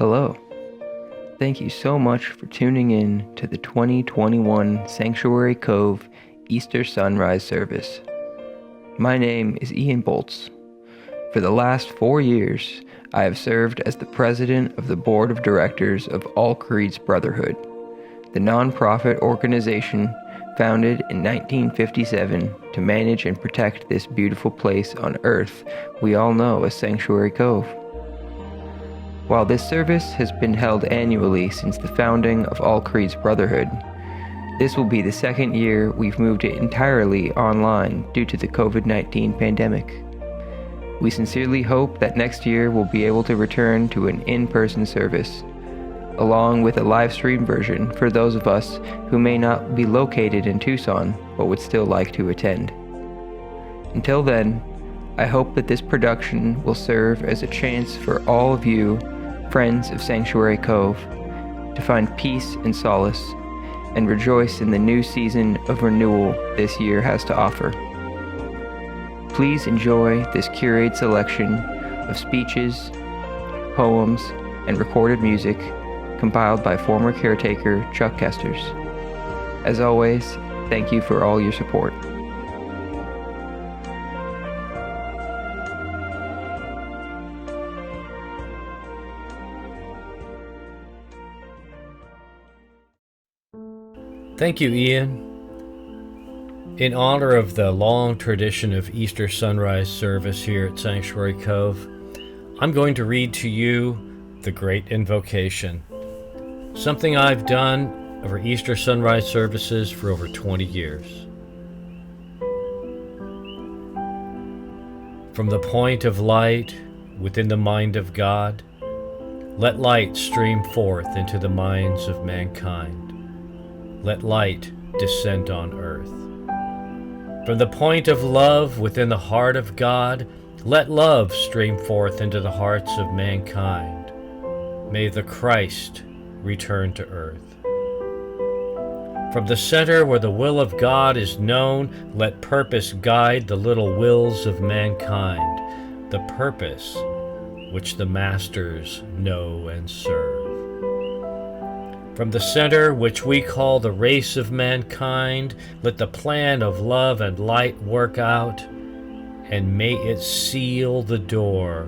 Hello. Thank you so much for tuning in to the 2021 Sanctuary Cove Easter Sunrise Service. My name is Ian Boltz. For the last 4 years, I have served as the president of the board of directors of Creeds Brotherhood, the nonprofit organization founded in 1957 to manage and protect this beautiful place on earth we all know as Sanctuary Cove. While this service has been held annually since the founding of Creeds Brotherhood, this will be the second year we've moved it entirely online due to the COVID-19 pandemic. We sincerely hope that next year we'll be able to return to an in-person service, along with a live stream version for those of us who may not be located in Tucson but would still like to attend. Until then, I hope that this production will serve as a chance for all of you, friends of Sanctuary Cove, to find peace and solace and rejoice in the new season of renewal this year has to offer. Please enjoy this curated selection of speeches, poems, and recorded music compiled by former caretaker Chuck Kesters. As always, thank you for all your support. Thank you, Ian. In honor of the long tradition of Easter sunrise service here at Sanctuary Cove, I'm going to read to you the Great Invocation, something I've done over Easter sunrise services for over 20 years. From the point of light within the mind of God, let light stream forth into the minds of mankind. Let light descend on earth. From the point of love within the heart of God, let love stream forth into the hearts of mankind. May the Christ return to earth. From the center where the will of God is known, let purpose guide the little wills of mankind, the purpose which the masters know and serve. From the center which we call the race of mankind, let the plan of love and light work out, and may it seal the door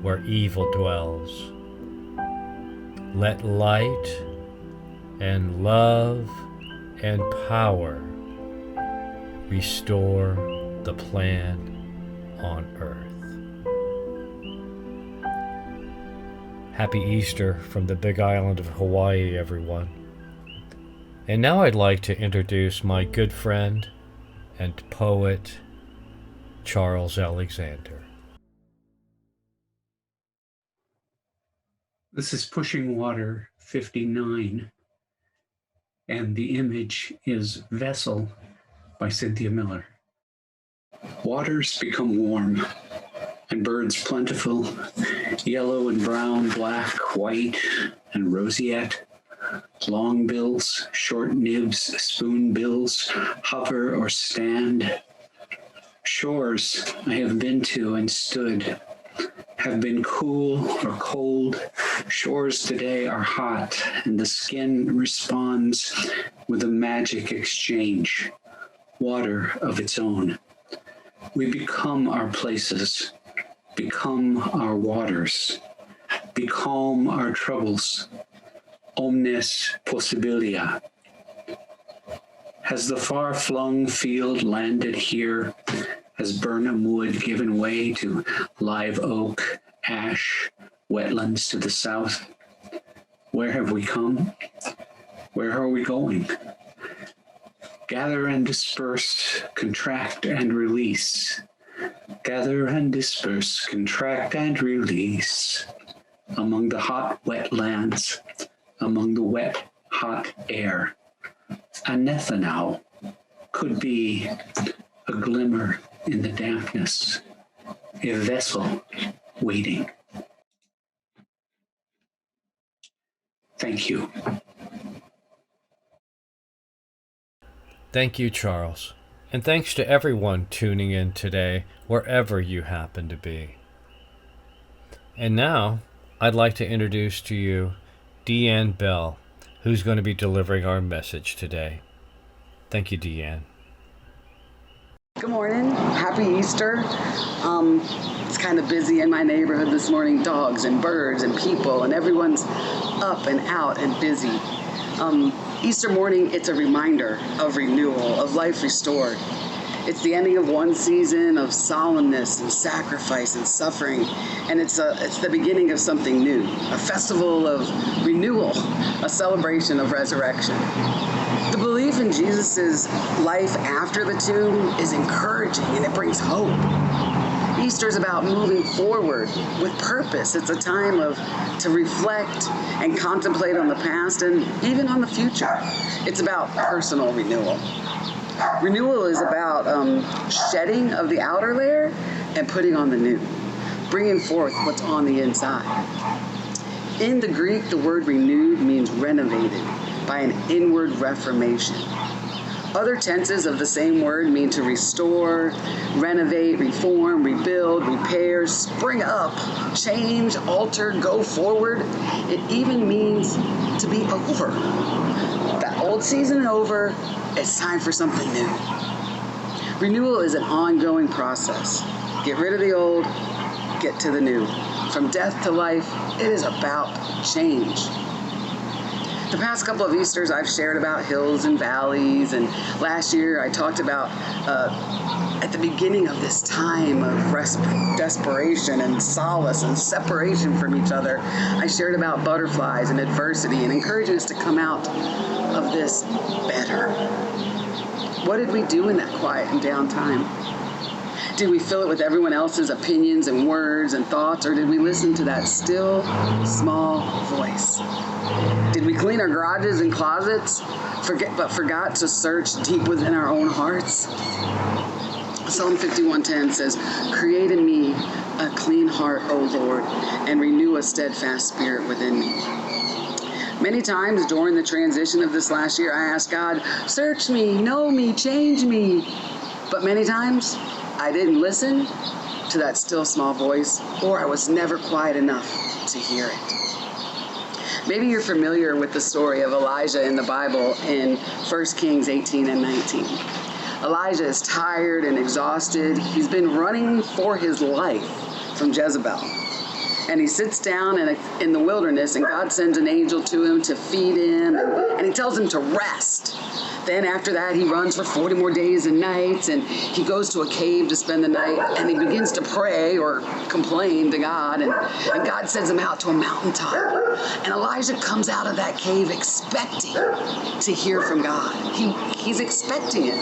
where evil dwells. Let light and love and power restore the plan on earth. Happy Easter from the Big Island of Hawaii, everyone. And now I'd like to introduce my good friend and poet, Charles Alexander. This is Pushing Water 59, and the image is Vessel by Cynthia Miller. Waters become warm, and birds plentiful, yellow and brown, black, white, and roseate. Long bills, short nibs, spoon bills, hover or stand. Shores I have been to and stood have been cool or cold. Shores today are hot, and the skin responds with a magic exchange, water of its own. We become our places, become our waters, becalm our troubles. Omnes possibilia. Has the far-flung field landed here? Has Burnham wood given way to live oak, ash, wetlands to the south? Where have we come? Where are we going? Gather and disperse, contract and release. Gather and disperse, contract and release. Among the hot, wet lands, among the wet, hot air. Anethanau could be a glimmer in the dampness, a vessel waiting. Thank you. Thank you, Charles. And thanks to everyone tuning in today, wherever you happen to be. And now, I'd like to introduce to you Deanne Bell, who's going to be delivering our message today. Thank you, Deanne. Good morning. Happy Easter. It's kind of busy in my neighborhood this morning. Dogs and birds and people, and everyone's up and out and busy. Easter morning, it's a reminder of renewal, of life restored. It's the ending of one season of solemnness and sacrifice and suffering, and it's the beginning of something new, a festival of renewal, a celebration of resurrection. The belief in Jesus' life after the tomb is encouraging, and it brings hope. Easter is about moving forward with purpose. It's a time to reflect and contemplate on the past and even on the future. It's about personal renewal. Renewal is about shedding of the outer layer and putting on the new, bringing forth what's on the inside. In the Greek, the word renewed means renovated by an inward reformation. Other tenses of the same word mean to restore, renovate, reform, rebuild, repair, spring up, change, alter, go forward. It even means to be over. That old season over, it's time for something new. Renewal is an ongoing process. Get rid of the old, get to the new. From death to life, it is about change. The past couple of Easters, I've shared about hills and valleys, and last year I talked about at the beginning of this time of desperation and solace and separation from each other, I shared about butterflies and adversity and encouraging us to come out of this better. What did we do in that quiet and downtime? Did we fill it with everyone else's opinions and words and thoughts, or did we listen to that still, small voice? Did we clean our garages and closets, but forgot to search deep within our own hearts? Psalm 51:10 says, "Create in me a clean heart, O Lord, and renew a steadfast spirit within me." Many times during the transition of this last year, I asked God, search me, know me, change me. But many times, I didn't listen to that still small voice, or I was never quiet enough to hear it. Maybe you're familiar with the story of Elijah in the Bible in 1 Kings 18 and 19. Elijah is tired and exhausted. He's been running for his life from Jezebel. And he sits down in the wilderness, and God sends an angel to him to feed him, and he tells him to rest. Then after that, he runs for 40 more days and nights, and he goes to a cave to spend the night, and he begins to pray or complain to God, and God sends him out to a mountaintop. And Elijah comes out of that cave expecting to hear from God. He's expecting it.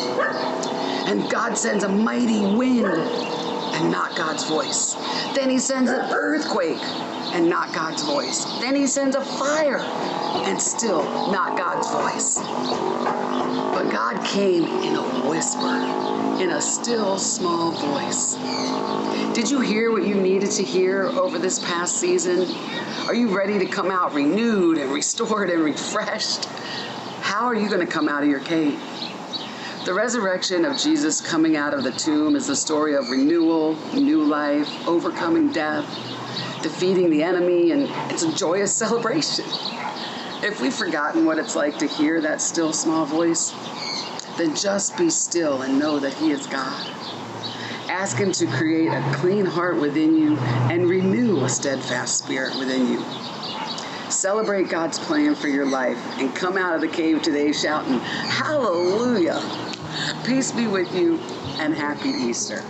And God sends a mighty wind, and not God's voice. Then he sends an earthquake, and not God's voice. Then he sends a fire, and still not God's voice. But God came in a whisper, in a still small voice. Did you hear what you needed to hear over this past season? Are you ready to come out renewed and restored and refreshed? How are you going to come out of your cave? The resurrection of Jesus coming out of the tomb is the story of renewal, new life, overcoming death, defeating the enemy, and it's a joyous celebration. If we've forgotten what it's like to hear that still small voice, then just be still and know that He is God. Ask Him to create a clean heart within you and renew a steadfast spirit within you. Celebrate God's plan for your life and come out of the cave today shouting, "Hallelujah!" Peace be with you and happy Easter.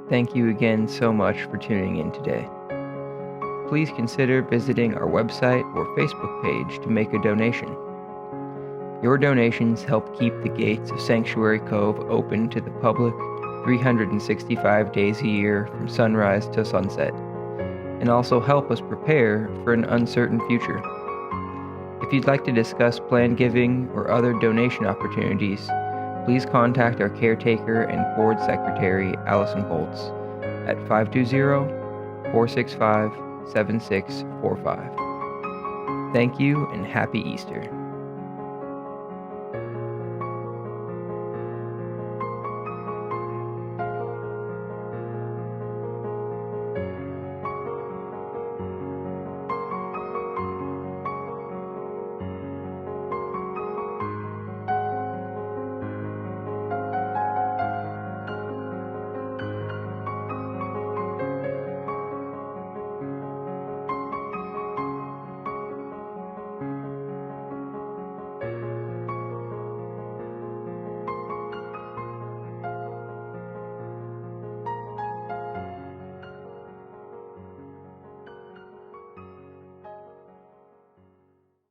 Thank you again so much for tuning in today. Please consider visiting our website or Facebook page to make a donation. Your donations help keep the gates of Sanctuary Cove open to the public 365 days a year from sunrise to sunset, and also help us prepare for an uncertain future. If you'd like to discuss planned giving or other donation opportunities, please contact our caretaker and board secretary, Allison Bolts, at 520-465-7645. Thank you and happy Easter.